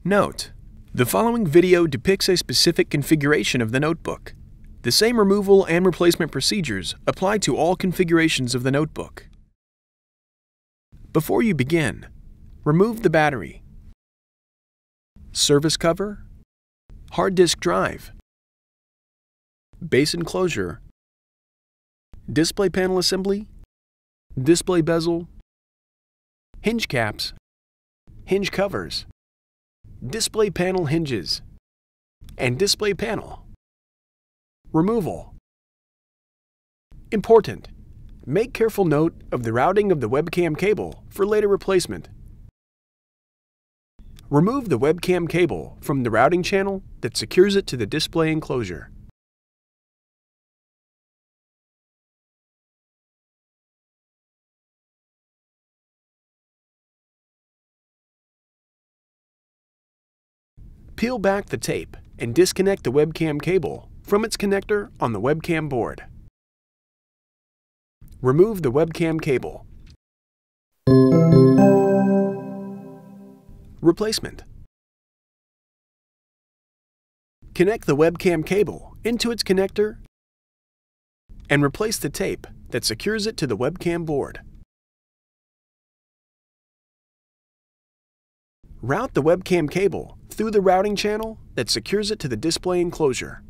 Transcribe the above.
Note: the following video depicts a specific configuration of the notebook. The same removal and replacement procedures apply to all configurations of the notebook. Before you begin, remove the battery, service cover, hard disk drive, base enclosure, display panel assembly, display bezel, hinge caps, hinge covers, display panel hinges, and display panel. Removal. Important: make careful note of the routing of the webcam cable for later replacement. Remove the webcam cable from the routing channel that secures it to the display enclosure. Peel back the tape and disconnect the webcam cable from its connector on the webcam board. Remove the webcam cable. Replacement. Connect the webcam cable into its connector and replace the tape that secures it to the webcam board. Route the webcam cable through the routing channel that secures it to the display enclosure.